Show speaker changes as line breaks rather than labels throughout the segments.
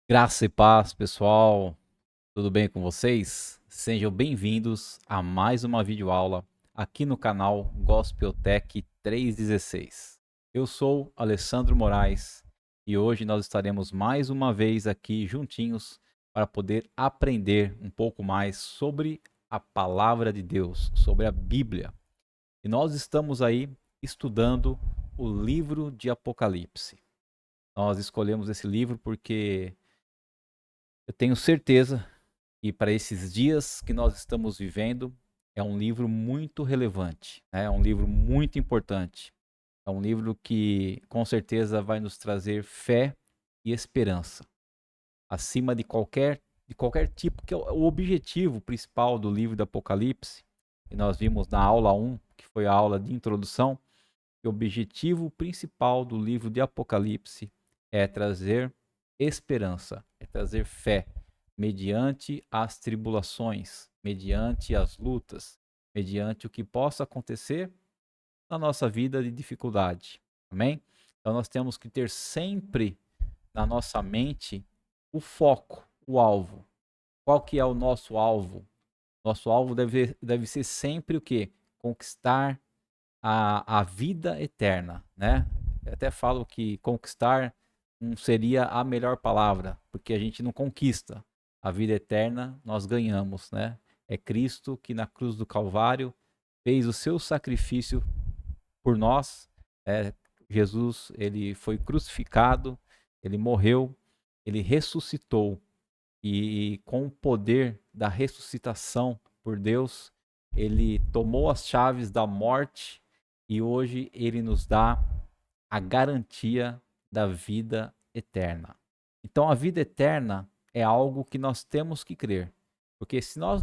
Graça e paz, pessoal. Tudo bem com vocês? Sejam bem-vindos a mais uma videoaula aqui no canal Gospeltech 316. Eu sou Alessandro Moraes e hoje nós estaremos mais uma vez aqui juntinhos para poder aprender um pouco mais sobre a palavra de Deus, sobre a Bíblia. E nós estamos aí estudando o livro de Apocalipse. Nós escolhemos esse livro porque eu tenho certeza que para esses dias que nós estamos vivendo é um livro muito relevante, né? É um livro muito importante. É um livro que com certeza vai nos trazer fé e esperança, acima de qualquer tipo, que é o objetivo principal do livro do Apocalipse, que nós vimos na aula 1, que foi a aula de introdução, que o objetivo principal do livro de Apocalipse é trazer esperança, é trazer fé, mediante as tribulações, mediante as lutas, mediante o que possa acontecer na nossa vida de dificuldade. Amém? Então nós temos que ter sempre na nossa mente o foco, o alvo. Qual que é o nosso alvo? Nosso alvo deve ser sempre o quê? Conquistar a vida eterna, né? Eu até falo que conquistar não seria a melhor palavra, porque a gente não conquista. A vida eterna nós ganhamos, né? É Cristo que na cruz do Calvário fez o seu sacrifício por nós. É, Jesus, ele foi crucificado, ele morreu, ele ressuscitou e com o poder da ressuscitação por Deus, ele tomou as chaves da morte e hoje ele nos dá a garantia da vida eterna. Então a vida eterna é algo que nós temos que crer, porque se nós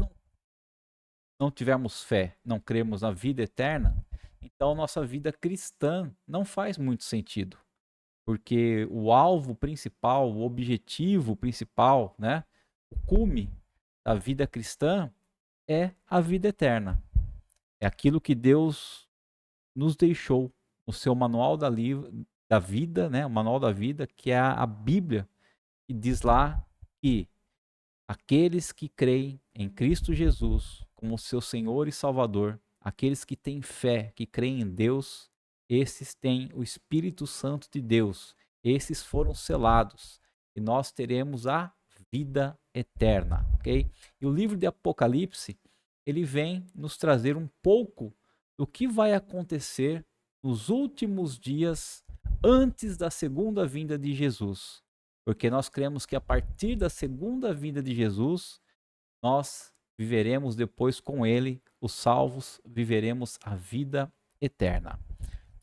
não tivermos fé, não cremos na vida eterna, então nossa vida cristã não faz muito sentido, porque o alvo principal, o objetivo principal, né, o cume da vida cristã é a vida eterna. É aquilo que Deus nos deixou no seu manual da vida, né, o manual da vida, que é a Bíblia, que diz lá que aqueles que creem em Cristo Jesus como seu Senhor e Salvador, aqueles que têm fé, que creem em Deus, esses têm o Espírito Santo de Deus, esses foram selados e nós teremos a vida eterna, ok? E o livro de Apocalipse, ele vem nos trazer um pouco do que vai acontecer nos últimos dias antes da segunda vinda de Jesus. Porque nós cremos que a partir da segunda vinda de Jesus, nós viveremos depois com ele, os salvos, viveremos a vida eterna.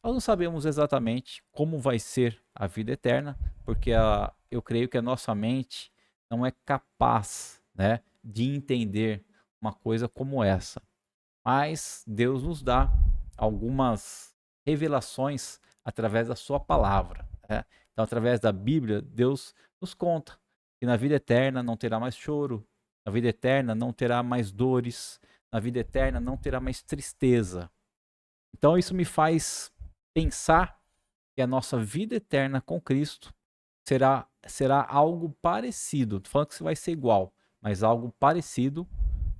Nós não sabemos exatamente como vai ser a vida eterna, porque eu creio que a nossa mente não é capaz, né, de entender uma coisa como essa. Mas Deus nos dá algumas revelações através da sua palavra, né? Então, através da Bíblia, Deus nos conta que na vida eterna não terá mais choro, na vida eterna não terá mais dores, na vida eterna não terá mais tristeza. Então, isso me faz pensar que a nossa vida eterna com Cristo será algo parecido. Não tô falando que isso vai ser igual, mas algo parecido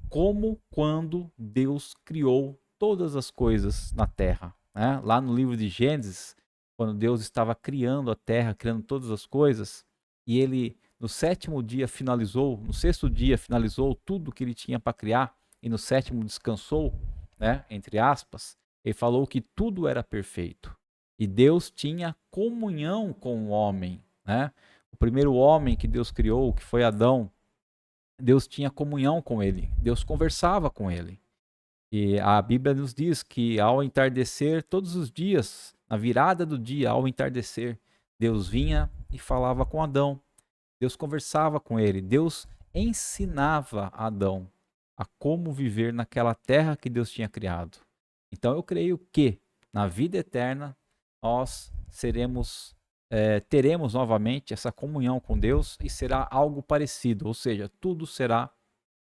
como quando Deus criou todas as coisas na terra, né? Lá no livro de Gênesis, quando Deus estava criando a terra, criando todas as coisas, e ele no sétimo dia finalizou, no sexto dia finalizou tudo que ele tinha para criar, e no sétimo descansou, né? Entre aspas, ele falou que tudo era perfeito. E Deus tinha comunhão com o homem, né? O primeiro homem que Deus criou, que foi Adão, Deus tinha comunhão com ele, Deus conversava com ele. E a Bíblia nos diz que ao entardecer, todos os dias, na virada do dia, ao entardecer, Deus vinha e falava com Adão. Deus conversava com ele. Deus ensinava Adão a como viver naquela terra que Deus tinha criado. Então eu creio que na vida eterna nós teremos novamente essa comunhão com Deus e será algo parecido, ou seja, tudo será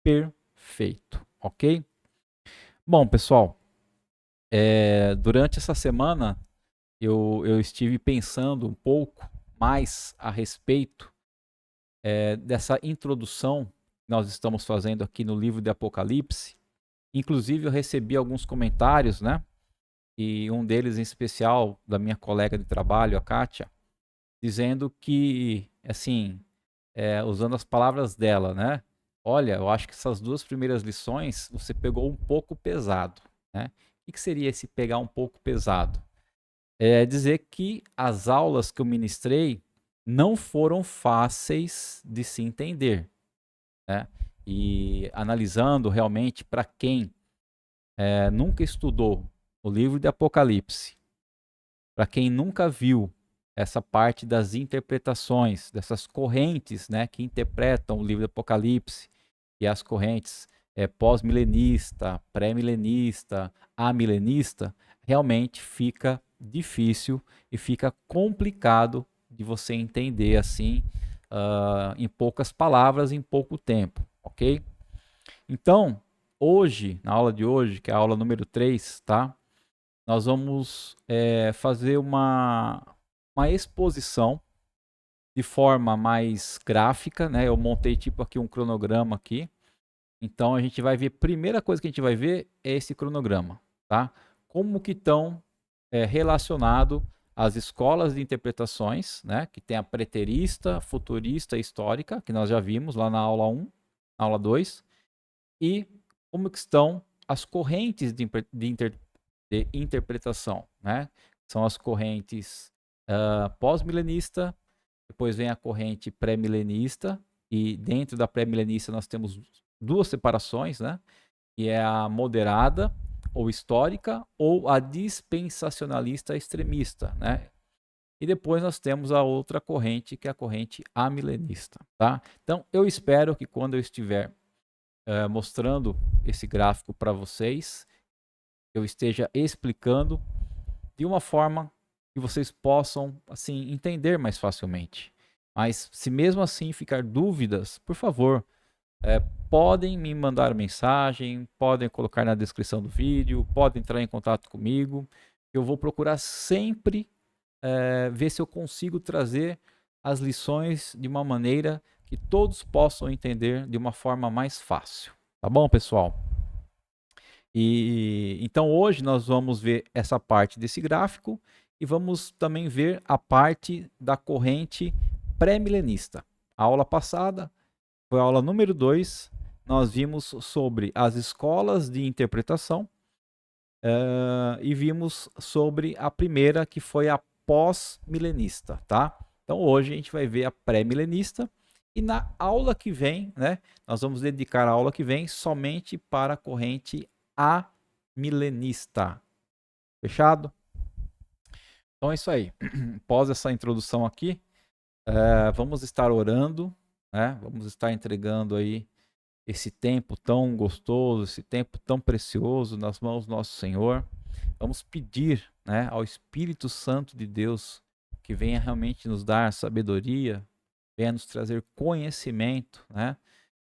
perfeito, ok? Bom, pessoal, durante essa semana eu estive pensando um pouco mais a respeito dessa introdução que nós estamos fazendo aqui no livro de Apocalipse. Inclusive, eu recebi alguns comentários, né? E um deles em especial da minha colega de trabalho, a Kátia, dizendo que, assim, usando as palavras dela, né? Olha, eu acho que essas duas primeiras lições você pegou um pouco pesado, né? O que seria esse pegar um pouco pesado? É dizer que as aulas que eu ministrei não foram fáceis de se entender, né? E analisando realmente para quem nunca estudou o livro de Apocalipse, para quem nunca viu essa parte das interpretações, dessas correntes, né, que interpretam o livro do Apocalipse, e as correntes pós-milenista, pré-milenista, amilenista, realmente fica difícil e fica complicado de você entender assim, em poucas palavras, em pouco tempo, ok? Então, hoje, na aula de hoje, que é a aula número 3, tá? Nós vamos fazer uma exposição de forma mais gráfica, né? Eu montei tipo aqui um cronograma aqui. Então a gente vai ver, primeira coisa que a gente vai ver é esse cronograma, tá? Como que estão relacionado às escolas de interpretações, né? Que tem a preterista, futurista e histórica, que nós já vimos lá na aula 1, na aula 2, e como que estão as correntes de interpretação, né? São as correntes pós-milenista, depois vem a corrente pré-milenista, e dentro da pré-milenista nós temos duas separações, né? Que é a moderada ou histórica ou a dispensacionalista extremista, né? E depois nós temos a outra corrente, que é a corrente amilenista, tá? Então eu espero que quando eu estiver mostrando esse gráfico para vocês, eu esteja explicando de uma forma que vocês possam assim entender mais facilmente. Mas se mesmo assim ficar dúvidas, por favor, podem me mandar mensagem, podem colocar na descrição do vídeo, podem entrar em contato comigo. Eu vou procurar sempre ver se eu consigo trazer as lições de uma maneira que todos possam entender de uma forma mais fácil. Tá bom, pessoal? E então hoje nós vamos ver essa parte desse gráfico e vamos também ver a parte da corrente pré-milenista. A aula passada foi a aula número 2, nós vimos sobre as escolas de interpretação e vimos sobre a primeira, que foi a pós-milenista, tá? Então hoje a gente vai ver a pré-milenista e na aula que vem, né, nós vamos dedicar a aula que vem somente para a corrente amilenista. Fechado? Então é isso aí. Após essa introdução aqui, vamos estar orando, né? Vamos estar entregando aí esse tempo tão gostoso, esse tempo tão precioso nas mãos do nosso Senhor. Vamos pedir, né, ao Espírito Santo de Deus que venha realmente nos dar sabedoria, venha nos trazer conhecimento, né?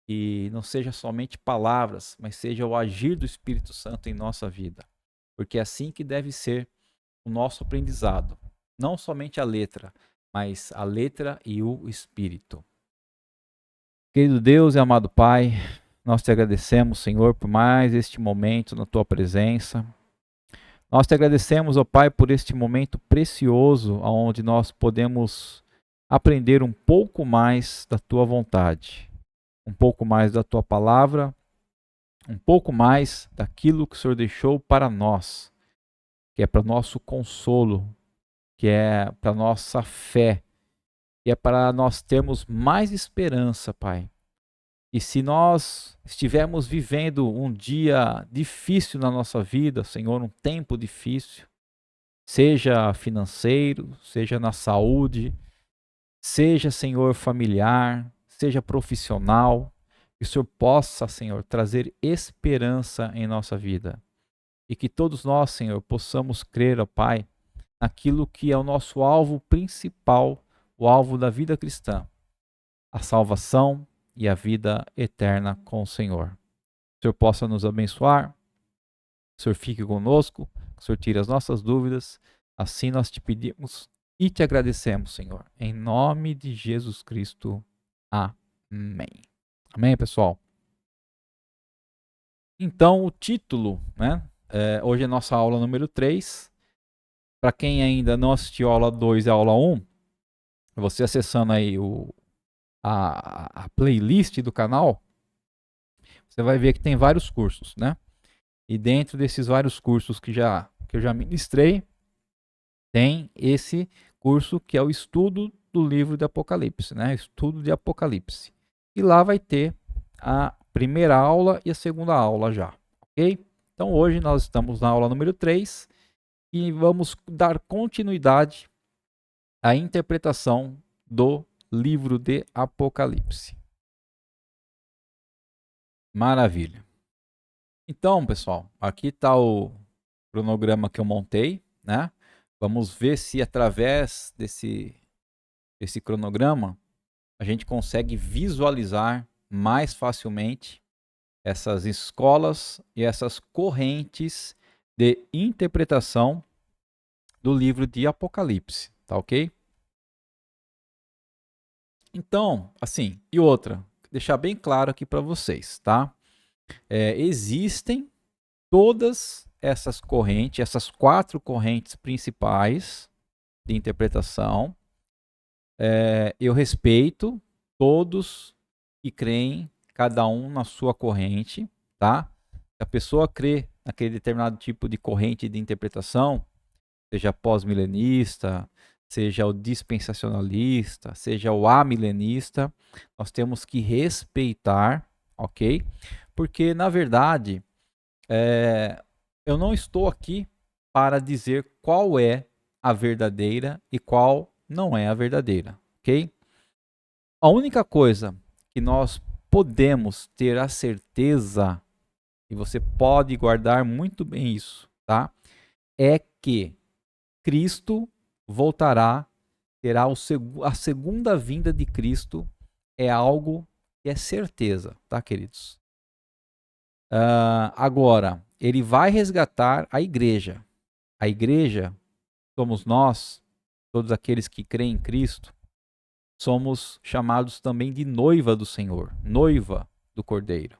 E não seja somente palavras, mas seja o agir do Espírito Santo em nossa vida. Porque é assim que deve ser o nosso aprendizado. Não somente a letra, mas a letra e o Espírito. Querido Deus e amado Pai, nós te agradecemos, Senhor, por mais este momento na tua presença. Nós te agradecemos, ó Pai, por este momento precioso, onde nós podemos aprender um pouco mais da tua vontade, um pouco mais da tua palavra, um pouco mais daquilo que o Senhor deixou para nós, que é para nosso consolo, que é para nossa fé, que é para nós termos mais esperança, Pai. E se nós estivermos vivendo um dia difícil na nossa vida, Senhor, um tempo difícil, seja financeiro, seja na saúde, seja, Senhor, familiar, seja profissional, que o Senhor possa, Senhor, trazer esperança em nossa vida. E que todos nós, Senhor, possamos crer, ó Pai, naquilo que é o nosso alvo principal, o alvo da vida cristã, a salvação e a vida eterna com o Senhor. Que o Senhor possa nos abençoar, que o Senhor fique conosco, que o Senhor tire as nossas dúvidas. Assim nós te pedimos e te agradecemos, Senhor. Em nome de Jesus Cristo. Amém. Amém, pessoal? Então, o título, né? Hoje é nossa aula número 3. Para quem ainda não assistiu a aula 2 e a aula 1, você acessando aí a playlist do canal, você vai ver que tem vários cursos, né? E dentro desses vários cursos que eu já ministrei, tem esse curso que é o estudo do livro de Apocalipse, né? Estudo de Apocalipse. E lá vai ter a primeira aula e a segunda aula já, ok? Então hoje nós estamos na aula número 3 e vamos dar continuidade à interpretação do livro de Apocalipse. Maravilha. Então, pessoal, aqui está o cronograma que eu montei, né? Vamos ver se através desse cronograma a gente consegue visualizar mais facilmente essas escolas e essas correntes de interpretação do livro de Apocalipse, tá ok? Então, assim, e outra, deixar bem claro aqui para vocês, tá? Existem todas essas correntes, essas 4 correntes principais de interpretação. Eu respeito todos que creem, cada um na sua corrente, tá? Se a pessoa crê naquele determinado tipo de corrente de interpretação, seja pós-milenista, seja o dispensacionalista, seja o amilenista, nós temos que respeitar, ok? Porque, na verdade, eu não estou aqui para dizer qual é a verdadeira e qual não é a verdadeira, ok? A única coisa que nós podemos ter a certeza, e você pode guardar muito bem isso, tá? É que Cristo voltará, terá a segunda vinda de Cristo, é algo que é certeza, tá, queridos? Agora, ele vai resgatar a igreja. A igreja somos nós, todos aqueles que creem em Cristo, somos chamados também de noiva do Senhor, noiva do Cordeiro.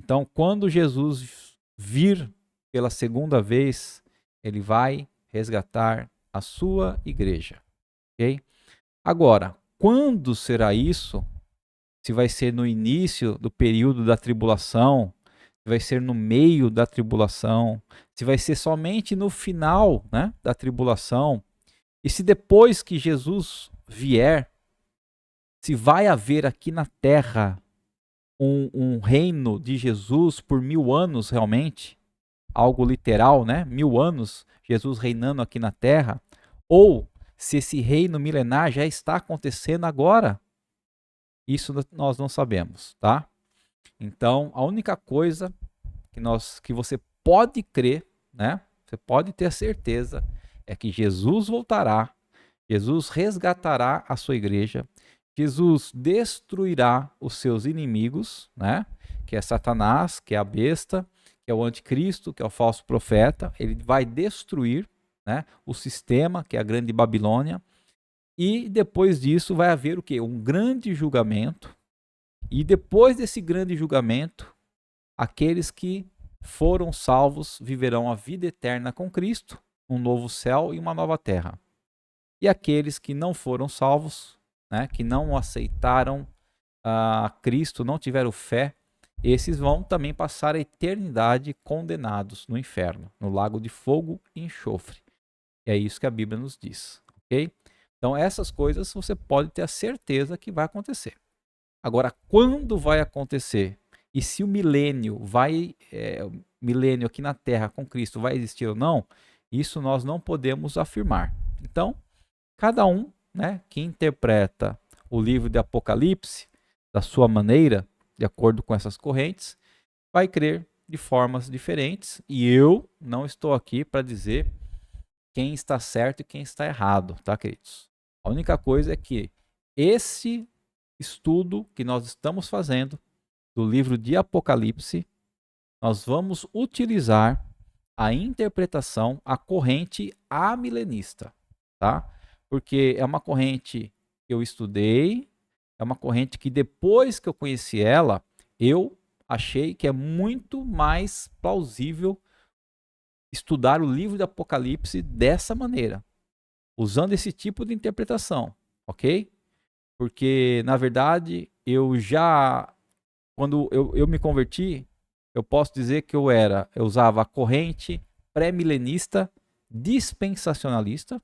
Então, quando Jesus vir pela segunda vez, ele vai resgatar a sua igreja, ok? Agora, quando será isso? Se vai ser no início do período da tribulação, se vai ser no meio da tribulação, se vai ser somente no final, né, da tribulação, e se depois que Jesus vier, se vai haver aqui na terra um reino de Jesus por 1000 anos realmente, algo literal, né? 1000 anos Jesus reinando aqui na terra, ou se esse reino milenar já está acontecendo agora, isso nós não sabemos, tá? Então, a única coisa que você pode crer, né? Você pode ter a certeza é que Jesus voltará, Jesus resgatará a sua igreja, Jesus destruirá os seus inimigos, né? Que é Satanás, que é a besta, que é o anticristo, que é o falso profeta. Ele vai destruir, né, o sistema, que é a grande Babilônia. E depois disso vai haver o quê? Um grande julgamento. E depois desse grande julgamento, aqueles que foram salvos viverão a vida eterna com Cristo, um novo céu e uma nova terra. E aqueles que não foram salvos, né, que não aceitaram a Cristo, não tiveram fé, esses vão também passar a eternidade condenados no inferno, no lago de fogo e enxofre. E é isso que a Bíblia nos diz, ok? Então essas coisas você pode ter a certeza que vai acontecer. Agora, quando vai acontecer? E se o milênio o milênio aqui na Terra com Cristo vai existir ou não? Isso nós não podemos afirmar. Então, cada um, né, que interpreta o livro de Apocalipse da sua maneira, de acordo com essas correntes, vai crer de formas diferentes. E eu não estou aqui para dizer quem está certo e quem está errado, tá, queridos? A única coisa é que esse estudo que nós estamos fazendo do livro de Apocalipse, nós vamos utilizar a interpretação, a corrente amilenista, tá? Porque é uma corrente que eu estudei, é uma corrente que depois que eu conheci ela, eu achei que é muito mais plausível estudar o livro do Apocalipse dessa maneira, usando esse tipo de interpretação, ok? Porque, na verdade, quando eu me converti, eu posso dizer que eu usava a corrente pré-milenista dispensacionalista,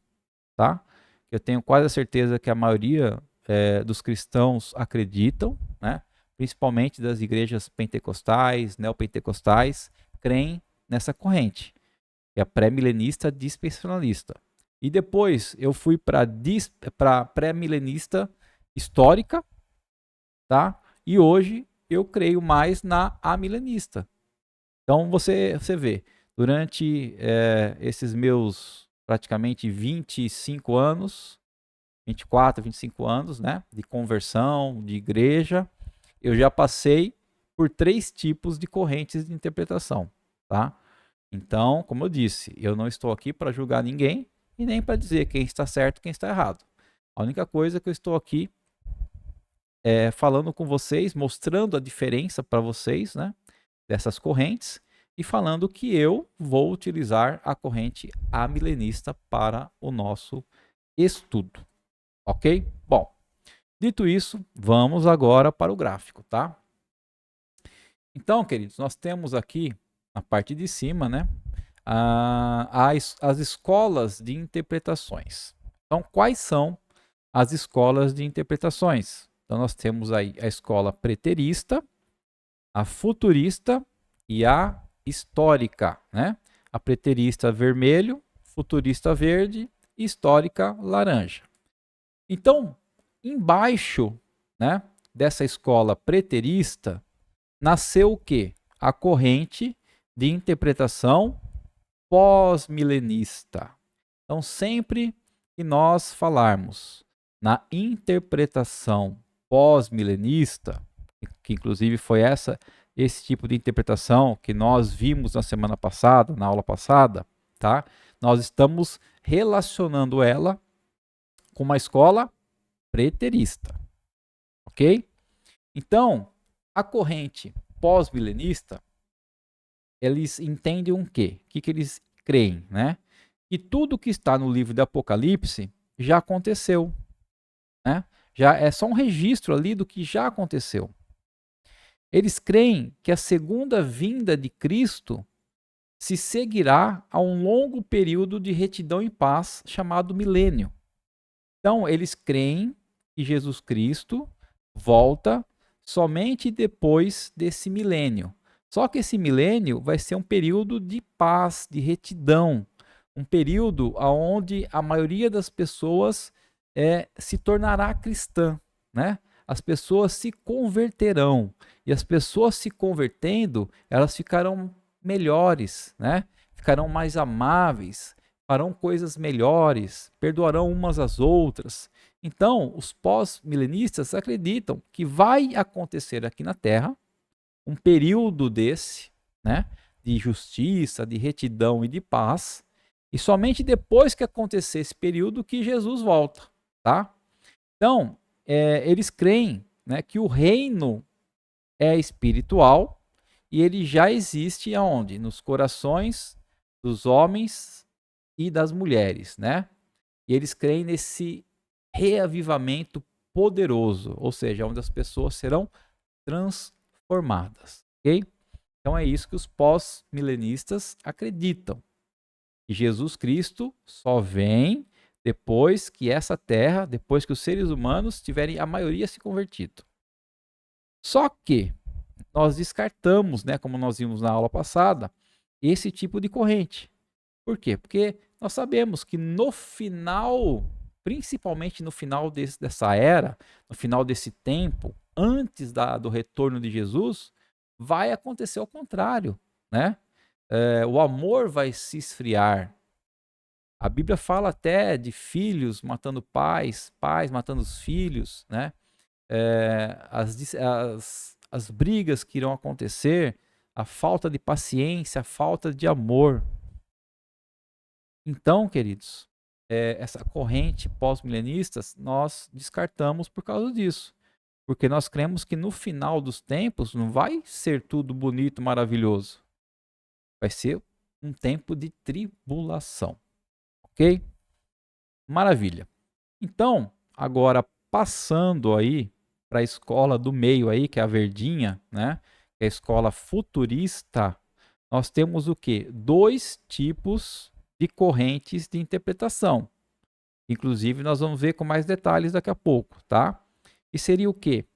tá? Eu tenho quase a certeza que a maioria dos cristãos acreditam, né? Principalmente das igrejas pentecostais, neopentecostais, creem nessa corrente, que é a pré-milenista dispensacionalista. E depois eu fui para a pré-milenista histórica, tá? E hoje eu creio mais na amilenista. Então você vê, durante esses meus praticamente 25 anos, 24, 25 anos, né, de conversão, de igreja, eu já passei por 3 tipos de correntes de interpretação, tá? Então, como eu disse, eu não estou aqui para julgar ninguém e nem para dizer quem está certo e quem está errado. A única coisa que eu estou aqui falando com vocês, mostrando a diferença para vocês, né, dessas correntes e falando que eu vou utilizar a corrente amilenista para o nosso estudo, ok? Bom, dito isso, vamos agora para o gráfico, tá? Então, queridos, nós temos aqui na parte de cima, né, as escolas de interpretações. Então, quais são as escolas de interpretações? Então, nós temos aí a escola preterista, a futurista e a histórica, né? A preterista vermelho, futurista verde e histórica laranja. Então, embaixo, né, dessa escola preterista, nasceu o quê? A corrente de interpretação pós-milenista. Então, sempre que nós falarmos na interpretação pós-milenista, que inclusive foi esse tipo de interpretação que nós vimos na semana passada, na aula passada, tá? Nós estamos relacionando ela com uma escola preterista, ok? Então, a corrente pós-milenista, eles entendem o quê? O que eles creem, né? Que tudo que está no livro do Apocalipse já aconteceu, né? Já é só um registro ali do que já aconteceu. Eles creem que a segunda vinda de Cristo se seguirá a um longo período de retidão e paz chamado milênio. Então, eles creem que Jesus Cristo volta somente depois desse milênio. Só que esse milênio vai ser um período de paz, de retidão, um período onde a maioria das pessoas se tornará cristã, né? As pessoas se converterão e as pessoas se convertendo, elas ficarão melhores, né? Ficarão mais amáveis, farão coisas melhores, perdoarão umas às outras. Então, os pós-milenistas acreditam que vai acontecer aqui na Terra um período desse, né, de justiça, de retidão e de paz, e somente depois que acontecer esse período que Jesus volta, tá? Então, eles creem, né, que o reino é espiritual e ele já existe aonde? Nos corações dos homens e das mulheres, né? E eles creem nesse reavivamento poderoso, ou seja, onde as pessoas serão transformadas, ok? Então é isso que os pós-milenistas acreditam. Que Jesus Cristo só vem depois que essa terra, depois que os seres humanos tiverem a maioria se convertido. Só que nós descartamos, né, como nós vimos na aula passada, esse tipo de corrente. Por quê? Porque nós sabemos que no final, principalmente no final dessa era, no final desse tempo, antes do retorno de Jesus, vai acontecer o contrário, né? O amor vai se esfriar. A Bíblia fala até de filhos matando pais, pais matando os filhos, né? As brigas que irão acontecer, a falta de paciência, a falta de amor. Então, queridos, essa corrente pós-milenistas nós descartamos por causa disso. Porque nós cremos que no final dos tempos não vai ser tudo bonito, maravilhoso. Vai ser um tempo de tribulação. Ok? Maravilha. Então, agora passando aí para a escola do meio aí, que é a verdinha, né? Que é a escola futurista, nós temos o quê? Dois tipos de correntes de interpretação. Inclusive, nós vamos ver com mais detalhes daqui a pouco, tá? E seria o quê?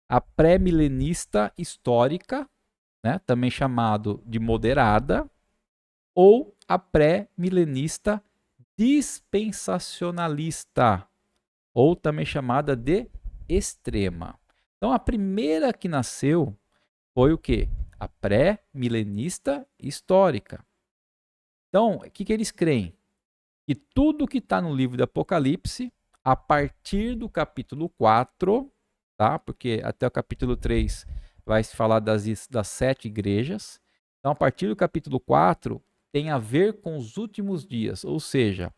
A pré-milenista histórica, né? Também chamado de moderada, ou a pré-milenista dispensacionalista, ou também chamada de extrema. Então, a primeira que nasceu foi o quê? A pré-milenista histórica. Então, o que eles creem? Que tudo que está no livro do Apocalipse, a partir do capítulo 4, tá? Porque até o capítulo 3 vai se falar das 7 igrejas. Então, a partir do capítulo 4, tem a ver com os últimos dias, ou seja,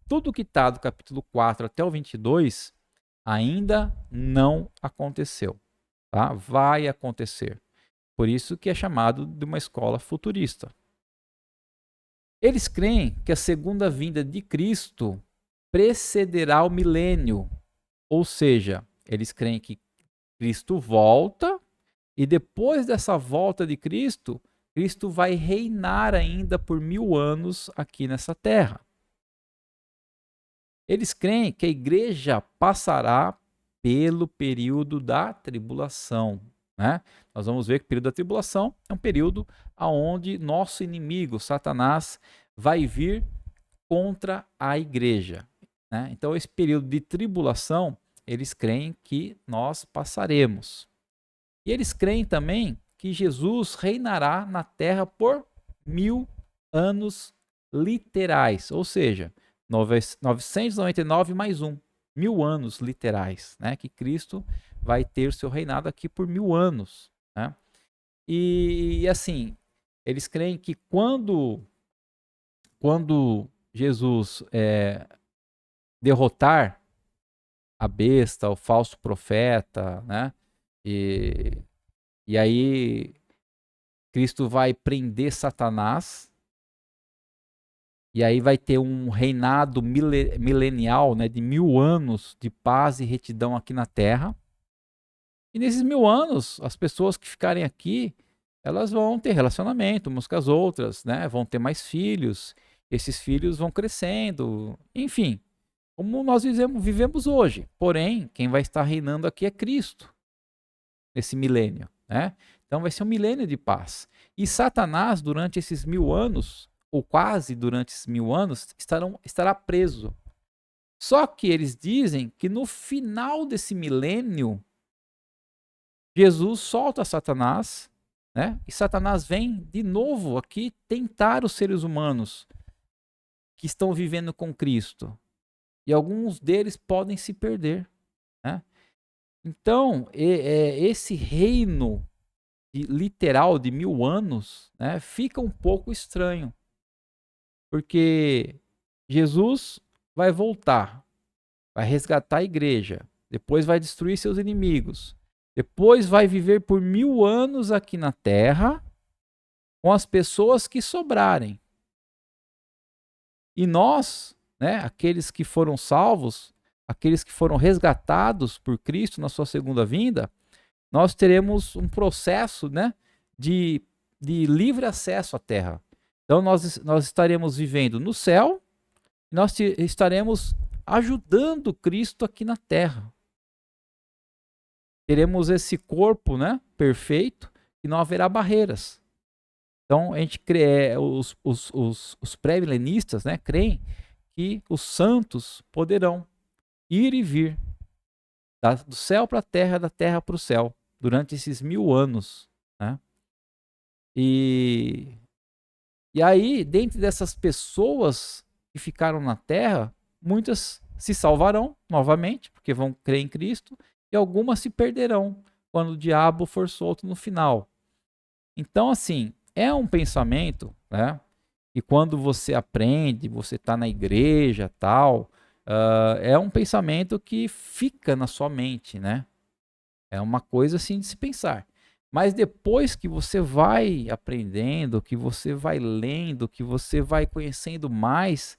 tudo que está do capítulo 4 até o 22 ainda não aconteceu, tá? Vai acontecer. Por isso que é chamado de uma escola futurista. Eles creem que a segunda vinda de Cristo precederá o milênio, ou seja, eles creem que Cristo volta e depois dessa volta de Cristo, Cristo vai reinar ainda por 1000 anos aqui nessa terra. Eles creem que a igreja passará pelo período da tribulação, né? Nós vamos ver que o período da tribulação é um período onde nosso inimigo, Satanás, vai vir contra a igreja, né? Então, esse período de tribulação, eles creem que nós passaremos. E eles creem também que Jesus reinará na terra por 1000 anos literais, ou seja, 999 mais 1, 1000 anos literais, né? Que Cristo vai ter seu reinado aqui por 1000 anos, né? E assim, eles creem que quando Jesus derrotar a besta, o falso profeta, né? E aí Cristo vai prender Satanás, e aí vai ter um reinado milenial, né, de 1000 anos de paz e retidão aqui na Terra. E nesses 1000 anos, as pessoas que ficarem aqui, elas vão ter relacionamento umas com as outras, né? Vão ter mais filhos, esses filhos vão crescendo, enfim, como nós vivemos hoje. Porém, quem vai estar reinando aqui é Cristo, nesse milênio, né? Então vai ser um milênio de paz. E Satanás, durante esses 1000 anos, ou quase durante esses 1000 anos, estará preso. Só que eles dizem que no final desse milênio, Jesus solta Satanás, né? E Satanás vem de novo aqui tentar os seres humanos que estão vivendo com Cristo. E alguns deles podem se perder, né? Então, esse reino literal de 1000 anos, né, fica um pouco estranho. Porque Jesus vai voltar, vai resgatar a igreja, depois vai destruir seus inimigos, depois vai viver por 1000 anos aqui na terra com as pessoas que sobrarem. E nós, né, aqueles que foram salvos, aqueles que foram resgatados por Cristo na sua segunda vinda, nós teremos um processo, né, de livre acesso à terra. Então nós estaremos vivendo no céu, nós estaremos ajudando Cristo aqui na terra. Teremos esse corpo, né, perfeito, e não haverá barreiras. Então a gente crê, os pré-milenistas, né, creem que os santos poderão ir e vir do céu para a terra, da terra para o céu, durante esses 1000 anos, né? E aí, dentro dessas pessoas que ficaram na terra, muitas se salvarão novamente, porque vão crer em Cristo, e algumas se perderão quando o diabo for solto no final. Então, assim, é um pensamento, né? E quando você aprende, você está na igreja, tal, é um pensamento que fica na sua mente, né? É uma coisa assim de se pensar. Mas depois que você vai aprendendo, que você vai lendo, que você vai conhecendo mais,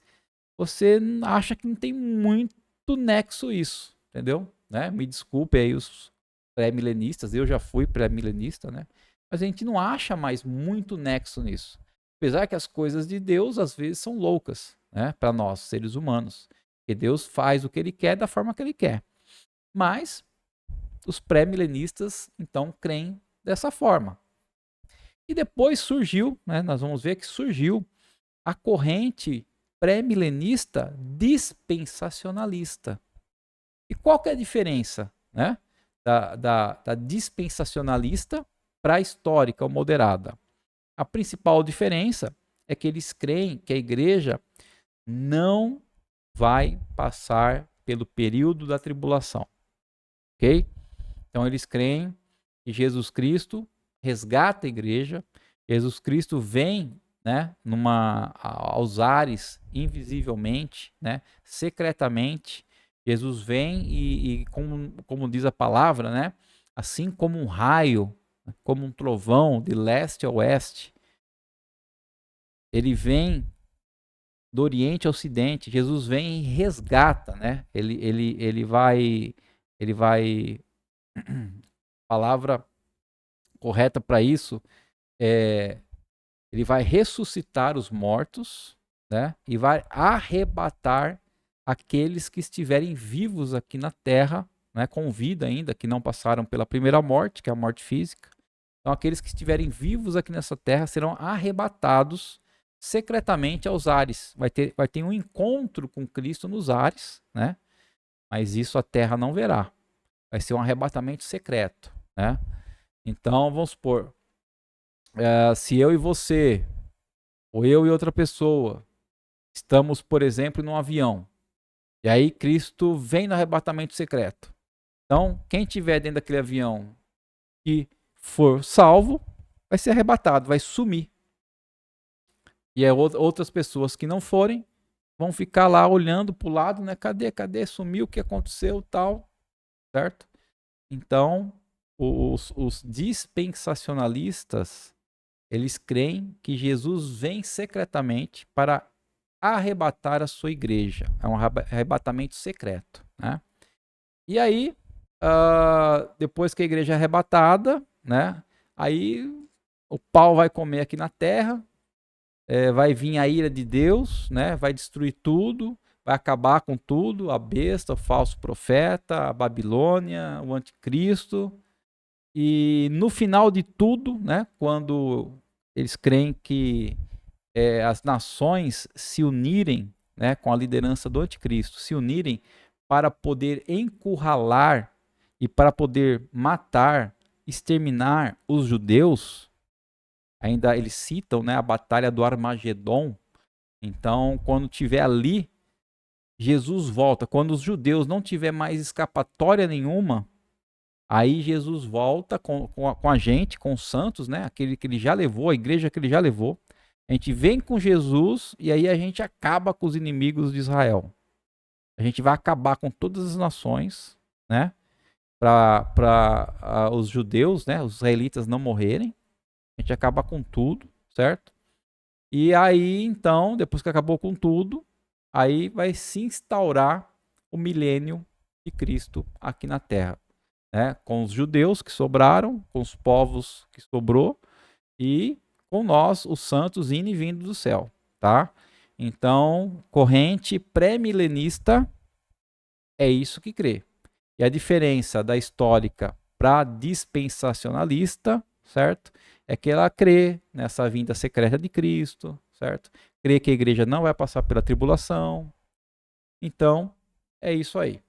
você acha que não tem muito nexo isso, entendeu? Né? Me desculpe aí os pré-milenistas, eu já fui pré-milenista, né? Mas a gente não acha mais muito nexo nisso. Apesar que as coisas de Deus às vezes são loucas, né? Para nós, seres humanos. Porque Deus faz o que ele quer da forma que ele quer. Mas os pré-milenistas, então, creem dessa forma. E depois surgiu, né, nós vamos ver que surgiu a corrente pré-milenista dispensacionalista. E qual que é a diferença, né, da dispensacionalista para a histórica ou moderada? A principal diferença é que eles creem que a igreja não vai passar pelo período da tribulação, ok? Então eles creem que Jesus Cristo resgata a igreja, Jesus Cristo vem, né, aos ares, invisivelmente, né, secretamente. Jesus vem e como diz a palavra, né, assim como um raio, como um trovão de leste a oeste, ele vem do Oriente ao Ocidente. Jesus vem e resgata, né? Ele vai, palavra correta para isso é, ele vai ressuscitar os mortos, né? E vai arrebatar aqueles que estiverem vivos aqui na terra, né? Com vida ainda, que não passaram pela primeira morte, que é a morte física. Então, aqueles que estiverem vivos aqui nessa terra serão arrebatados secretamente aos ares. Vai ter um encontro com Cristo nos ares, né? Mas isso a terra não verá. Vai ser um arrebatamento secreto, né? Então, vamos supor, se eu e você, ou eu e outra pessoa, estamos, por exemplo, num avião, e aí Cristo vem no arrebatamento secreto. Então, quem estiver dentro daquele avião e for salvo, vai ser arrebatado, vai sumir. E outras pessoas que não forem, vão ficar lá olhando para o lado, né? Cadê? Sumiu, o que aconteceu, tal, certo? Então, os dispensacionalistas, eles creem que Jesus vem secretamente para arrebatar a sua igreja. É um arrebatamento secreto, né? E aí, depois que a igreja é arrebatada, né? Aí o pau vai comer aqui na terra, vai vir a ira de Deus, né? Vai destruir tudo, vai acabar com tudo, a besta, o falso profeta, a Babilônia, o anticristo. E no final de tudo, né? Quando eles creem que as nações se unirem, né, com a liderança do anticristo, se unirem para poder encurralar e para poder matar, exterminar os judeus. Ainda eles citam, né, a batalha do Armagedon. Então, quando tiver ali, Jesus volta. Quando os judeus não tiver mais escapatória nenhuma, aí Jesus volta com a gente, com os santos, né? Aquele que ele já levou, a igreja que ele já levou. A gente vem com Jesus e aí a gente acaba com os inimigos de Israel. A gente vai acabar com todas as nações, né? Para os judeus, né? Os israelitas não morrerem. A gente acaba com tudo, certo? E aí, então, depois que acabou com tudo, aí vai se instaurar o milênio de Cristo aqui na Terra, né? Com os judeus que sobraram, com os povos que sobrou e com nós, os santos, indo e vindo do céu, tá? Então, corrente pré-milenista é isso que crê. E a diferença da histórica para dispensacionalista, certo? É que ela crê nessa vinda secreta de Cristo, certo? Crê que a igreja não vai passar pela tribulação. Então, é isso aí.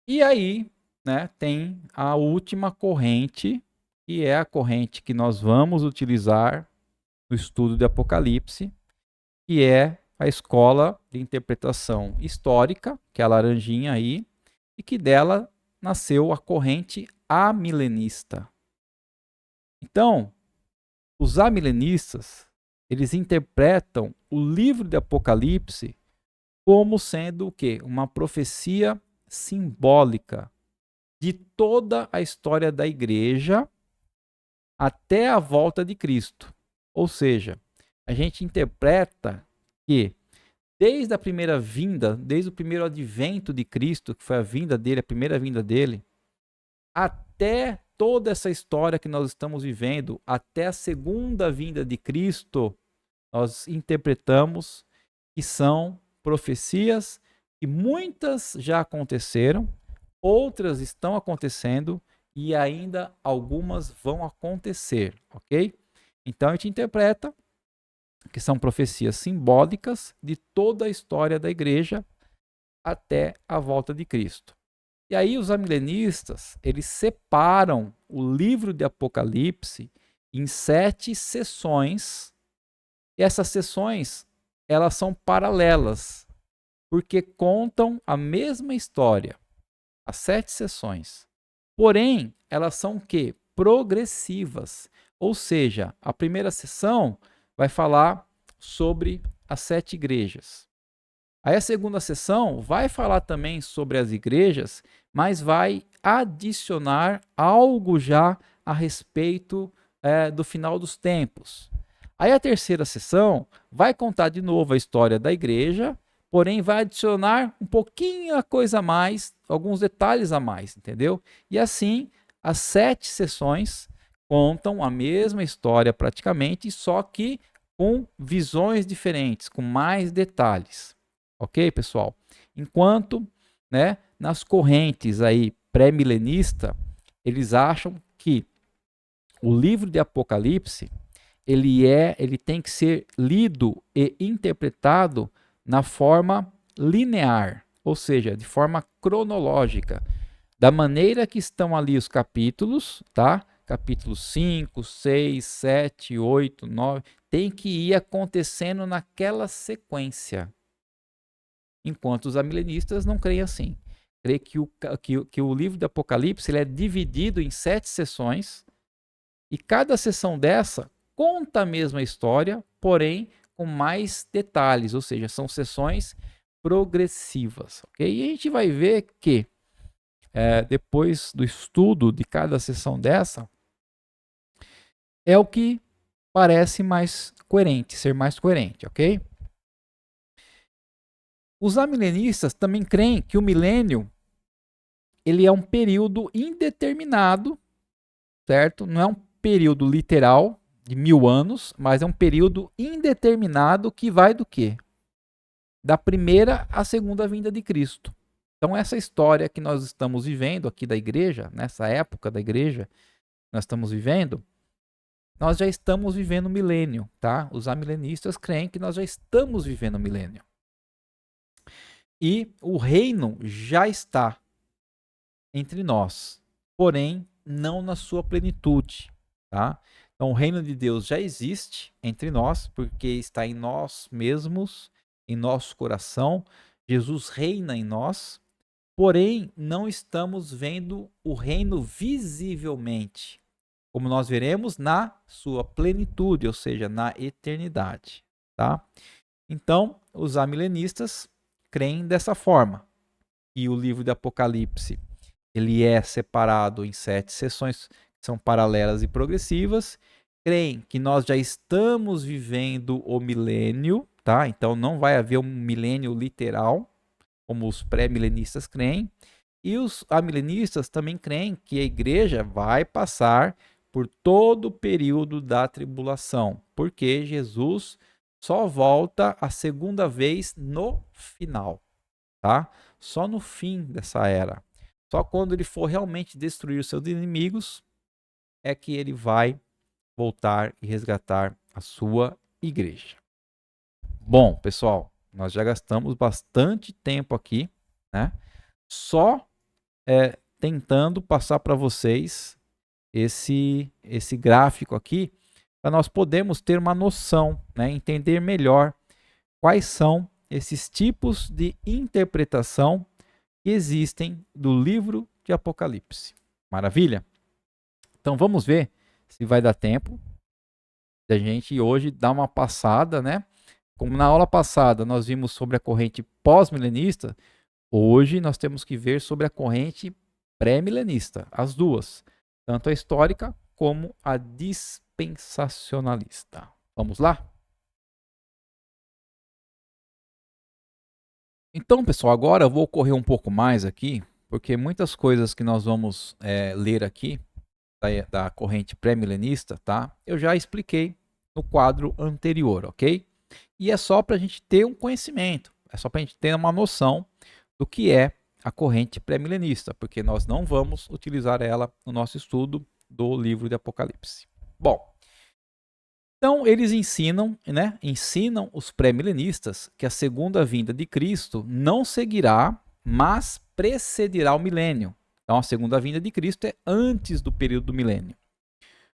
E aí, né, tem a última corrente, que é a corrente que nós vamos utilizar no estudo de Apocalipse, que é a escola de interpretação histórica, que é a laranjinha aí, e que dela nasceu a corrente amilenista. Então, os amilenistas, eles interpretam o livro de Apocalipse como sendo o quê? Uma profecia simbólica de toda a história da igreja até a volta de Cristo. Ou seja, a gente interpreta que desde a primeira vinda, desde o primeiro advento de Cristo, que foi a vinda dele, a primeira vinda dele, até toda essa história que nós estamos vivendo, até a segunda vinda de Cristo, nós interpretamos que são profecias que muitas já aconteceram, outras estão acontecendo e ainda algumas vão acontecer, ok? Então a gente interpreta que são profecias simbólicas de toda a história da igreja até a volta de Cristo. E aí os amilenistas, eles separam o livro de Apocalipse em 7 sessões. E essas sessões, elas são paralelas, porque contam a mesma história, as 7 sessões. Porém, elas são o quê? Progressivas. Ou seja, a primeira sessão vai falar sobre as 7 igrejas. Aí a segunda sessão vai falar também sobre as igrejas, mas vai adicionar algo já a respeito do final dos tempos. Aí a terceira sessão vai contar de novo a história da igreja, porém vai adicionar um pouquinho a coisa a mais, alguns detalhes a mais, entendeu? E assim, as 7 sessões contam a mesma história praticamente, só que com visões diferentes, com mais detalhes. Ok, pessoal? Enquanto, né, nas correntes aí pré-milenista, eles acham que o livro de Apocalipse ele tem que ser lido e interpretado na forma linear, ou seja, de forma cronológica, da maneira que estão ali os capítulos, tá? Capítulos 5, 6, 7, 8, 9, tem que ir acontecendo naquela sequência. Enquanto os amilenistas não creem assim. Creem que o livro do Apocalipse ele é dividido em 7 sessões, e cada sessão dessa conta a mesma história, porém com mais detalhes, ou seja, são sessões progressivas. Okay? E a gente vai ver que, depois do estudo de cada sessão dessa, é o que parece mais coerente, ser mais coerente, ok? Os amilenistas também creem que o milênio ele é um período indeterminado, certo? Não é um período literal de 1000 anos, mas é um período indeterminado que vai do quê? Da primeira à segunda vinda de Cristo. Então essa história que nós estamos vivendo aqui da igreja, nessa época da igreja, nós estamos vivendo, nós já estamos vivendo o milênio, tá? Os amilenistas creem que nós já estamos vivendo o milênio. E o reino já está entre nós, porém não na sua plenitude, tá? Então o reino de Deus já existe entre nós, porque está em nós mesmos, em nosso coração. Jesus reina em nós, porém não estamos vendo o reino visivelmente, como nós veremos na sua plenitude, ou seja, na eternidade, tá? Então, os amilenistas creem dessa forma. E o livro de Apocalipse, ele é separado em 7 sessões que são paralelas e progressivas. Creem que nós já estamos vivendo o milênio, tá? Então não vai haver um milênio literal, como os pré-milenistas creem. E os amilenistas também creem que a igreja vai passar por todo o período da tribulação, porque Jesus só volta a segunda vez no final, tá? Só no fim dessa era. Só quando ele for realmente destruir os seus inimigos é que ele vai voltar e resgatar a sua igreja. Bom, pessoal, nós já gastamos bastante tempo aqui, né? Só tentando passar para vocês esse gráfico aqui, para nós podermos ter uma noção, né? Entender melhor quais são esses tipos de interpretação que existem do livro de Apocalipse. Maravilha? Então vamos ver se vai dar tempo da gente hoje dar uma passada, né? Como na aula passada nós vimos sobre a corrente pós-milenista, hoje nós temos que ver sobre a corrente pré-milenista, as duas, tanto a histórica como a dispensacionalista. Vamos lá? Então, pessoal, agora eu vou correr um pouco mais aqui, porque muitas coisas que nós vamos ler aqui da corrente pré-milenista, tá? Eu já expliquei no quadro anterior, ok? E é só para a gente ter um conhecimento, é só para a gente ter uma noção do que é a corrente pré-milenista, porque nós não vamos utilizar ela no nosso estudo do livro de Apocalipse. Bom, então eles ensinam, né? Ensinam os pré-milenistas que a segunda vinda de Cristo não seguirá, mas precederá o milênio. Então a segunda vinda de Cristo é antes do período do milênio.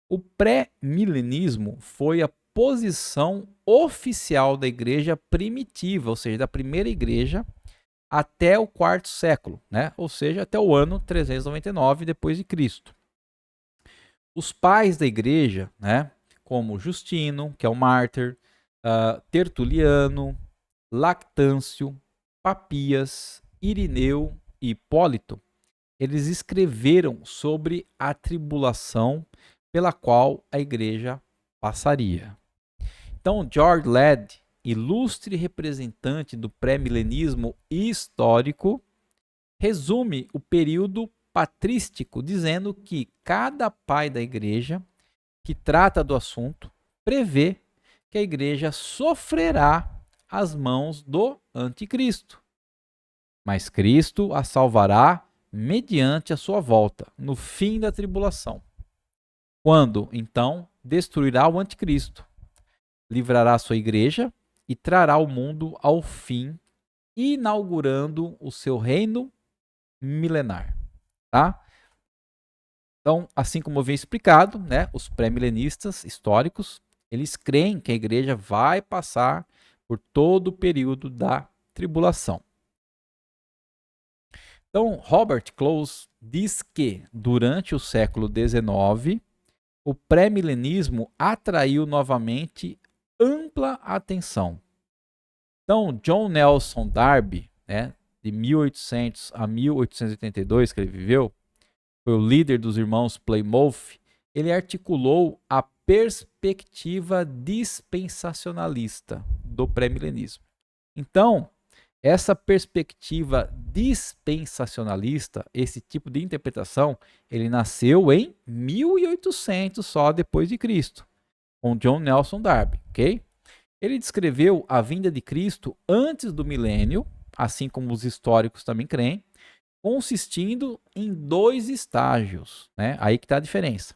O pré-milenismo foi a posição oficial da igreja primitiva, ou seja, da primeira igreja até o quarto século, né? Ou seja, até o ano 399 depois de Cristo. Os pais da igreja, né, como Justino, que é o mártir, Tertuliano, Lactâncio, Papias, Irineu e Hipólito, eles escreveram sobre a tribulação pela qual a igreja passaria. Então, George Ladd, ilustre representante do pré-milenismo histórico, resume o período patrístico dizendo que cada pai da igreja que trata do assunto prevê que a igreja sofrerá as mãos do anticristo, mas Cristo a salvará mediante a sua volta, no fim da tribulação, quando, então, destruirá o anticristo, livrará a sua igreja e trará o mundo ao fim, inaugurando o seu reino milenar. Tá? Então, assim como eu havia explicado, né, os pré-milenistas históricos, eles creem que a igreja vai passar por todo o período da tribulação. Então, Robert Close diz que, durante o século XIX, o pré-milenismo atraiu novamente ampla atenção. Então, John Nelson Darby, né, de 1800 a 1882, que ele viveu, foi o líder dos irmãos Plymouth, ele articulou a perspectiva dispensacionalista do pré-milenismo. Então, essa perspectiva dispensacionalista, esse tipo de interpretação, ele nasceu em 1800 só depois de Cristo, com John Nelson Darby, ok? Ele descreveu a vinda de Cristo antes do milênio, assim como os históricos também creem, consistindo em dois estágios, né? Aí que está a diferença.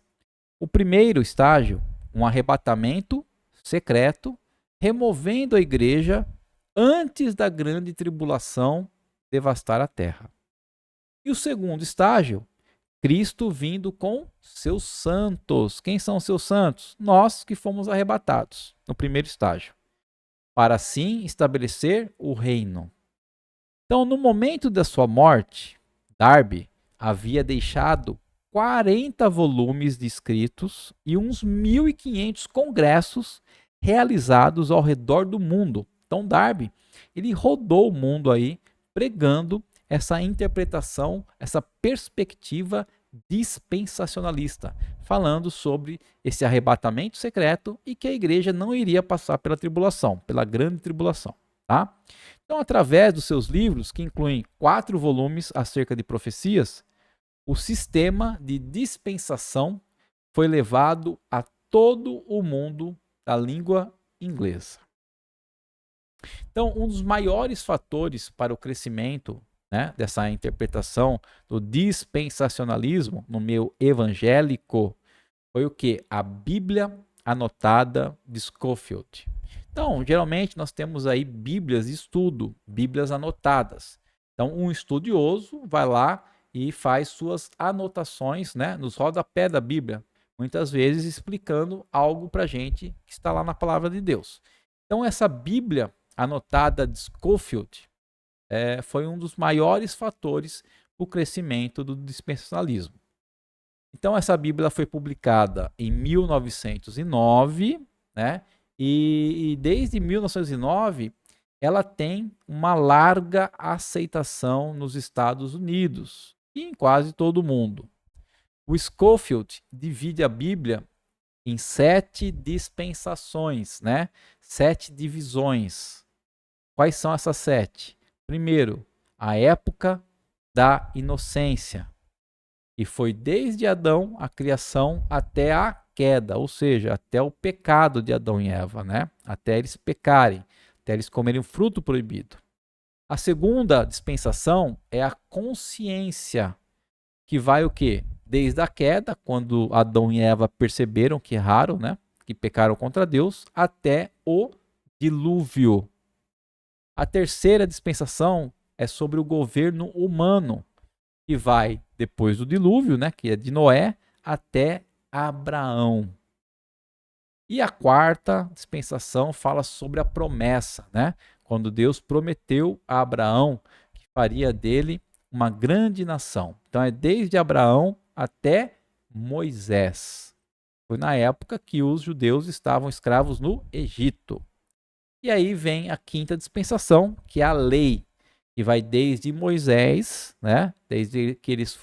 O primeiro estágio, um arrebatamento secreto, removendo a igreja antes da grande tribulação devastar a terra. E o segundo estágio, Cristo vindo com seus santos. Quem são seus santos? Nós que fomos arrebatados no primeiro estágio, para assim estabelecer o reino. Então, no momento da sua morte, Darby havia deixado 40 volumes de escritos e uns 1.500 congressos realizados ao redor do mundo. Então, Darby, ele rodou o mundo aí pregando essa interpretação, essa perspectiva dispensacionalista, falando sobre esse arrebatamento secreto e que a igreja não iria passar pela tribulação, pela grande tribulação, tá? Então, através dos seus livros, que incluem 4 volumes acerca de profecias, o sistema de dispensação foi levado a todo o mundo da língua inglesa. Então, um dos maiores fatores para o crescimento, né, dessa interpretação do dispensacionalismo no meio evangélico foi o que? A Bíblia anotada de Scofield. Então, geralmente nós temos aí bíblias de estudo, bíblias anotadas. Então, um estudioso vai lá e faz suas anotações, né, nos rodapés da Bíblia, muitas vezes explicando algo para a gente que está lá na palavra de Deus. Então, essa Bíblia anotada de Scofield foi um dos maiores fatores para o crescimento do dispensacionalismo. Então, essa Bíblia foi publicada em 1909, né? E desde 1909 ela tem uma larga aceitação nos Estados Unidos. e em quase todo mundo. O Scofield divide a Bíblia em 7 dispensações, né? 7 divisões. Quais são essas 7? Primeiro, a época da inocência, que foi desde Adão, a criação, até a queda, ou seja, até o pecado de Adão e Eva, né? Até eles pecarem, até eles comerem o fruto proibido. A segunda dispensação é a consciência, que vai o quê? Desde a queda, quando Adão e Eva perceberam que erraram, né? Que pecaram contra Deus, até o dilúvio. A terceira dispensação é sobre o governo humano, que vai depois do dilúvio, né? Que é de Noé, até Abraão. E a quarta dispensação fala sobre a promessa, né? Quando Deus prometeu a Abraão que faria dele uma grande nação. Então é desde Abraão até Moisés. Foi na época que os judeus estavam escravos no Egito. E aí vem a quinta dispensação, que é a lei, que vai desde Moisés, né? Desde que eles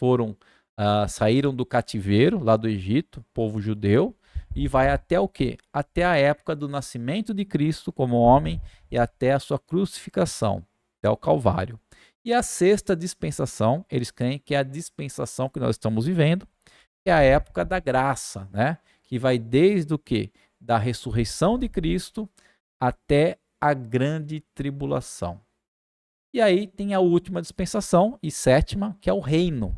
saíram do cativeiro lá do Egito, povo judeu, e vai até o quê? Até a época do nascimento de Cristo como homem e até a sua crucificação, até o Calvário. E a sexta dispensação, eles creem que é a dispensação que nós estamos vivendo, que é a época da graça, né? Que vai desde o quê? Da ressurreição de Cristo até a grande tribulação. E aí tem a última dispensação e sétima, que é o reino,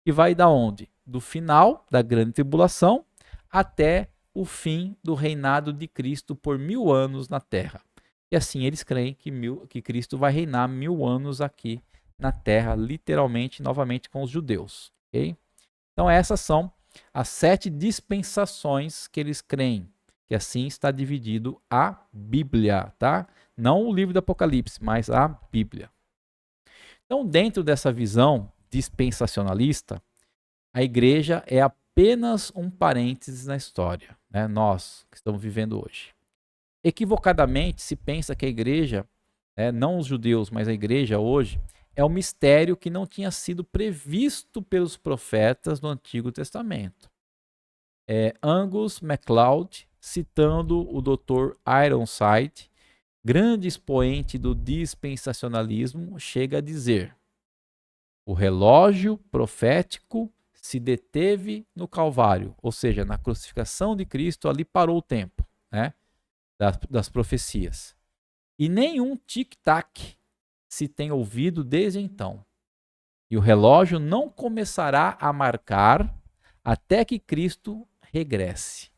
que vai da onde? Do final da grande tribulação até o fim do reinado de Cristo por 1000 anos na terra. E assim eles creem que Cristo vai reinar 1000 anos aqui na terra, literalmente, novamente com os judeus. Okay? Então essas são as 7 dispensações que eles creem, que assim está dividido a Bíblia, tá? Não o livro do Apocalipse, mas a Bíblia. Então, dentro dessa visão dispensacionalista, a igreja é apenas um parênteses na história, né? Nós que estamos vivendo hoje. Equivocadamente se pensa que a igreja, não os judeus, mas a igreja hoje, é um mistério que não tinha sido previsto pelos profetas no Antigo Testamento. Angus MacLeod, citando o Dr. Ironside, grande expoente do dispensacionalismo, chega a dizer: o relógio profético se deteve no Calvário, ou seja, na crucificação de Cristo, ali parou o tempo, né, das profecias. E nenhum tic-tac se tem ouvido desde então. E o relógio não começará a marcar até que Cristo regresse.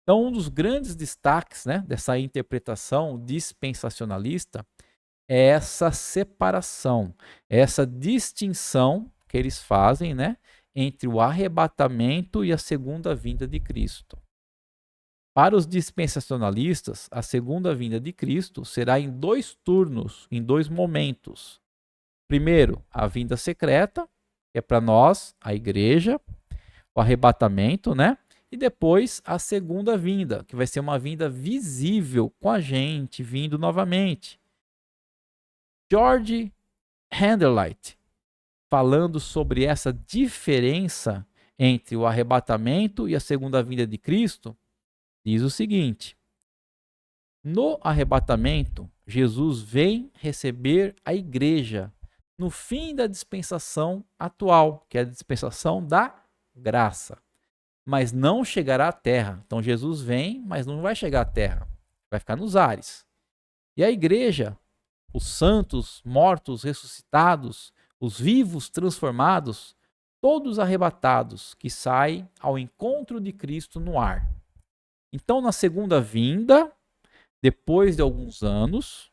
Então, um dos grandes destaques, né, dessa interpretação dispensacionalista é essa separação, essa distinção que eles fazem, né, entre o arrebatamento e a segunda vinda de Cristo. Para os dispensacionalistas, a segunda vinda de Cristo será em 2 turnos, em 2 momentos. Primeiro, a vinda secreta, que é para nós, a igreja, o arrebatamento, né? E depois a segunda vinda, que vai ser uma vinda visível com a gente, vindo novamente. George Handelight, falando sobre essa diferença entre o arrebatamento e a segunda vinda de Cristo, diz o seguinte: no arrebatamento, Jesus vem receber a igreja no fim da dispensação atual, que é a dispensação da graça, mas não chegará à terra. Então Jesus vem, mas não vai chegar à terra, vai ficar nos ares. E a igreja, os santos, mortos, ressuscitados, os vivos transformados, todos arrebatados, que saem ao encontro de Cristo no ar. Então, na segunda vinda, depois de alguns anos,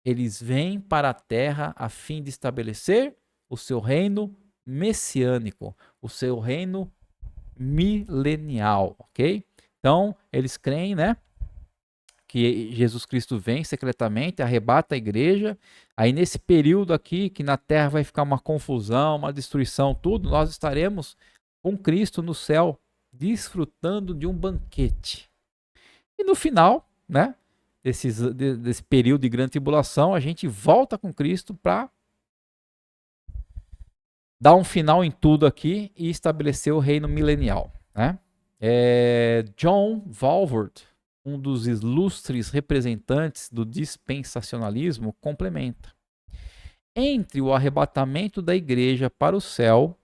eles vêm para a terra a fim de estabelecer o seu reino messiânico, o seu reino milenial, ok? Então, eles creem, né, que Jesus Cristo vem secretamente, arrebata a igreja. Aí nesse período aqui, que na terra vai ficar uma confusão, uma destruição, tudo, nós estaremos com Cristo no céu, desfrutando de um banquete. E no final, né, desse período de grande tribulação, a gente volta com Cristo para dá um final em tudo aqui e estabelecer o reino milenial, né? John Walvoord, um dos ilustres representantes do dispensacionalismo, complementa. Entre o arrebatamento da igreja para o céu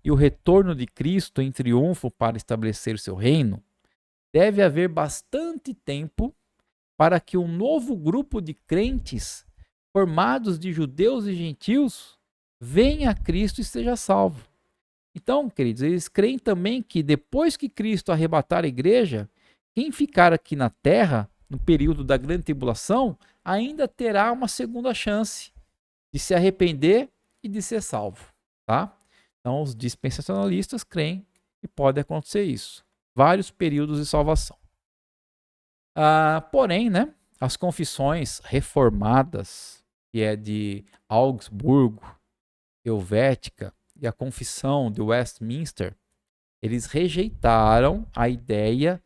e o retorno de Cristo em triunfo para estabelecer seu reino, deve haver bastante tempo para que um novo grupo de crentes, formados de judeus e gentios, venha a Cristo e seja salvo. Então, queridos, eles creem também que depois que Cristo arrebatar a igreja, quem ficar aqui na terra, no período da grande tribulação, ainda terá uma segunda chance de se arrepender e de ser salvo, tá? Então, os dispensacionalistas creem que pode acontecer isso. Vários períodos de salvação. Porém, né, as confissões reformadas, que é de Augsburgo, Helvética e a confissão de Westminster, eles rejeitaram a ideia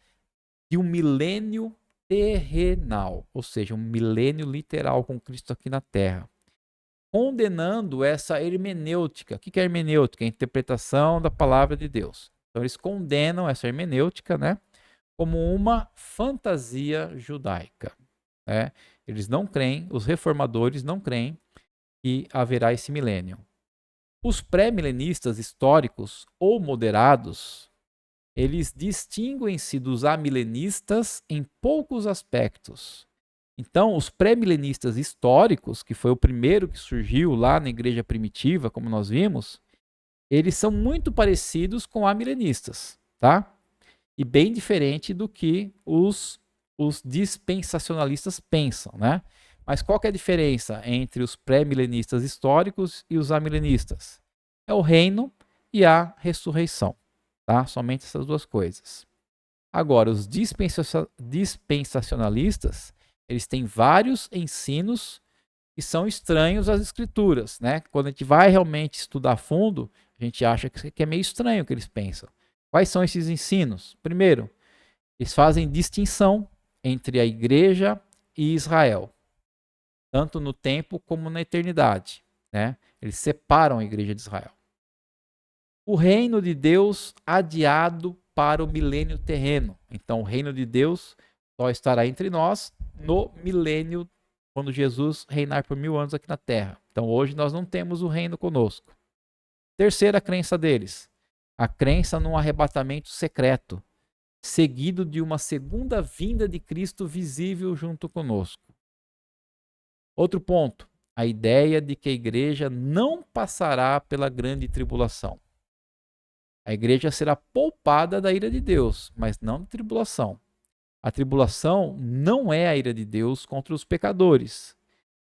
de um milênio terrenal, ou seja, um milênio literal com Cristo aqui na Terra, condenando essa hermenêutica. O que é hermenêutica? A interpretação da palavra de Deus. Então eles condenam essa hermenêutica, né, como uma fantasia judaica, né? Eles não creem, os reformadores não creem que haverá esse milênio. Os pré-milenistas históricos ou moderados, eles distinguem-se dos amilenistas em poucos aspectos. Então, os pré-milenistas históricos, que foi o primeiro que surgiu lá na igreja primitiva, como nós vimos, eles são muito parecidos com amilenistas, tá? E bem diferente do que os dispensacionalistas pensam, né? Mas qual que é a diferença entre os pré-milenistas históricos e os amilenistas? É o reino e a ressurreição, tá? Somente essas duas coisas. Agora, os dispensacionalistas, eles têm vários ensinos que são estranhos às escrituras, né? Quando a gente vai realmente estudar a fundo, a gente acha que é meio estranho o que eles pensam. Quais são esses ensinos? Primeiro, eles fazem distinção entre a igreja e Israel, tanto no tempo como na eternidade, né? Eles separam a igreja de Israel. O reino de Deus adiado para o milênio terreno. Então, o reino de Deus só estará entre nós no milênio, quando Jesus reinar por 1000 anos aqui na terra. Então, hoje nós não temos o reino conosco. Terceira crença deles, a crença num arrebatamento secreto, seguido de uma segunda vinda de Cristo visível junto conosco. Outro ponto, a ideia de que a igreja não passará pela grande tribulação. A igreja será poupada da ira de Deus, mas não da tribulação. A tribulação não é a ira de Deus contra os pecadores,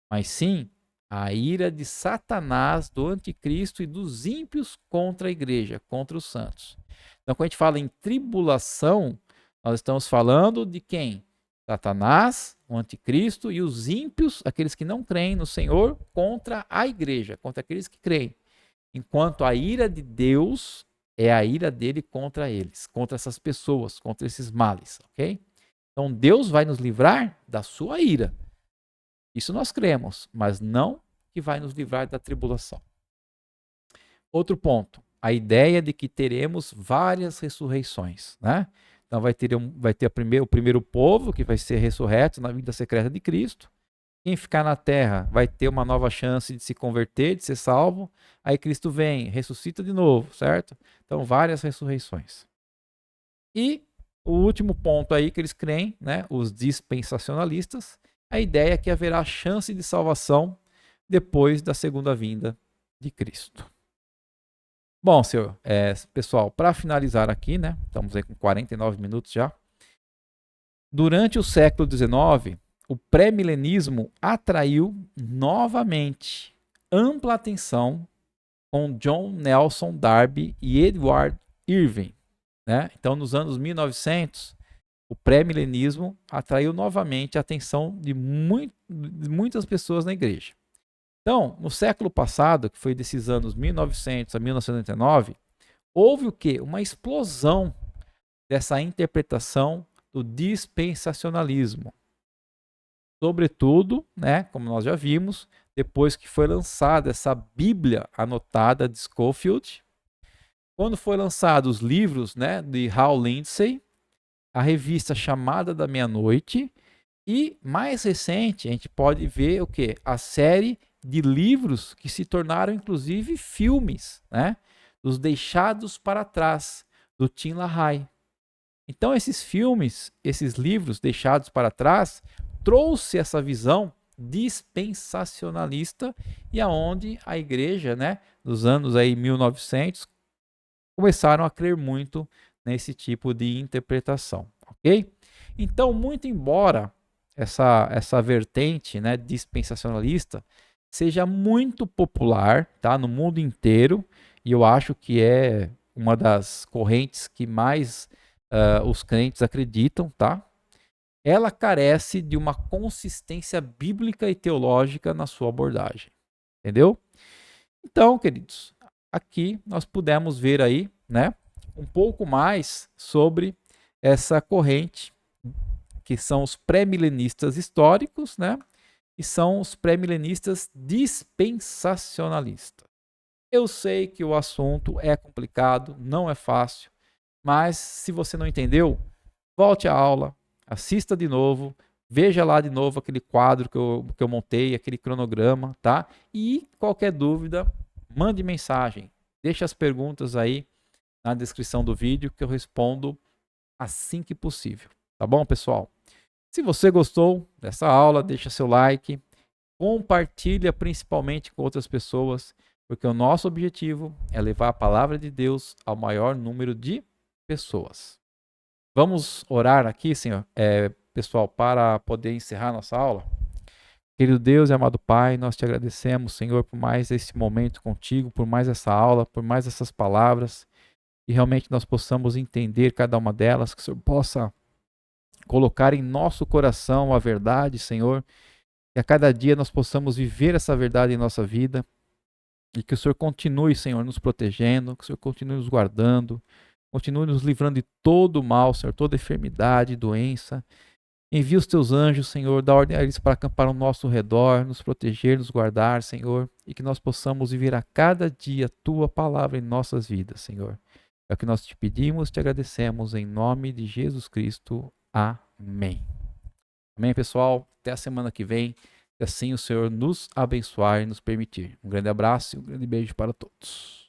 mas sim a ira de Satanás, do anticristo e dos ímpios contra a igreja, contra os santos. Então, quando a gente fala em tribulação, nós estamos falando de quem? Satanás, o anticristo e os ímpios, aqueles que não creem no Senhor, contra a igreja, contra aqueles que creem. Enquanto a ira de Deus é a ira dele contra eles, contra essas pessoas, contra esses males, ok? Então Deus vai nos livrar da sua ira. Isso nós cremos, mas não que vai nos livrar da tribulação. Outro ponto, a ideia de que teremos várias ressurreições, né? Então vai ter o primeiro povo que vai ser ressurreto na vida secreta de Cristo. Quem ficar na terra vai ter uma nova chance de se converter, de ser salvo. Aí Cristo vem, ressuscita de novo, certo? Então, várias ressurreições. E o último ponto aí que eles creem, né, os dispensacionalistas, a ideia é que haverá chance de salvação depois da segunda vinda de Cristo. Bom, senhor, pessoal, para finalizar aqui, né, estamos aí com 49 minutos já. Durante o século XIX, o pré-milenismo atraiu novamente ampla atenção com John Nelson Darby e Edward Irving, né? Então, nos anos 1900, o pré-milenismo atraiu novamente a atenção de muitas pessoas na igreja. Então, no século passado, que foi desses anos 1900 a 1999, houve o quê? Uma explosão dessa interpretação do dispensacionalismo. Sobretudo, né, como nós já vimos, depois que foi lançada essa Bíblia anotada de Scofield. Quando foi lançado os livros, né, de Hal Lindsey, a revista Chamada da Meia-Noite, e mais recente, a gente pode ver o quê? A série de livros que se tornaram inclusive filmes, né? Os Deixados para Trás, do Tim LaHaye. Então esses filmes, esses livros deixados para trás, trouxe essa visão dispensacionalista e aonde a igreja, né, nos anos aí 1900, começaram a crer muito nesse tipo de interpretação, ok? Então, muito embora essa vertente, né, dispensacionalista seja muito popular, tá, no mundo inteiro, e eu acho que é uma das correntes que mais os crentes acreditam, tá? Ela carece de uma consistência bíblica e teológica na sua abordagem, entendeu? Então, queridos, aqui nós pudemos ver aí, né, um pouco mais sobre essa corrente que são os pré-milenistas históricos, né, e são os pré-milenistas dispensacionalistas. Eu sei que o assunto é complicado, não é fácil, mas se você não entendeu, volte à aula, assista de novo, veja lá de novo aquele quadro que eu montei, aquele cronograma, tá? E qualquer dúvida, mande mensagem, deixe as perguntas aí na descrição do vídeo que eu respondo assim que possível, tá bom, pessoal? Se você gostou dessa aula, deixa seu like, compartilha principalmente com outras pessoas, porque o nosso objetivo é levar a palavra de Deus ao maior número de pessoas. Vamos orar aqui, Senhor, pessoal, para poder encerrar nossa aula. Querido Deus e amado Pai, nós te agradecemos, Senhor, por mais esse momento contigo, por mais essa aula, por mais essas palavras, e realmente nós possamos entender cada uma delas, que o Senhor possa colocar em nosso coração a verdade, Senhor, que a cada dia nós possamos viver essa verdade em nossa vida, e que o Senhor continue, Senhor, nos protegendo, que o Senhor continue nos guardando, continue nos livrando de todo o mal, Senhor, toda enfermidade, doença. Envia os teus anjos, Senhor, dá ordem a eles para acampar ao nosso redor, nos proteger, nos guardar, Senhor, e que nós possamos viver a cada dia a tua palavra em nossas vidas, Senhor. É o que nós te pedimos, te agradecemos, em nome de Jesus Cristo. Amém. Amém, pessoal? Até a semana que vem. Que assim o Senhor nos abençoar e nos permitir. Um grande abraço e um grande beijo para todos.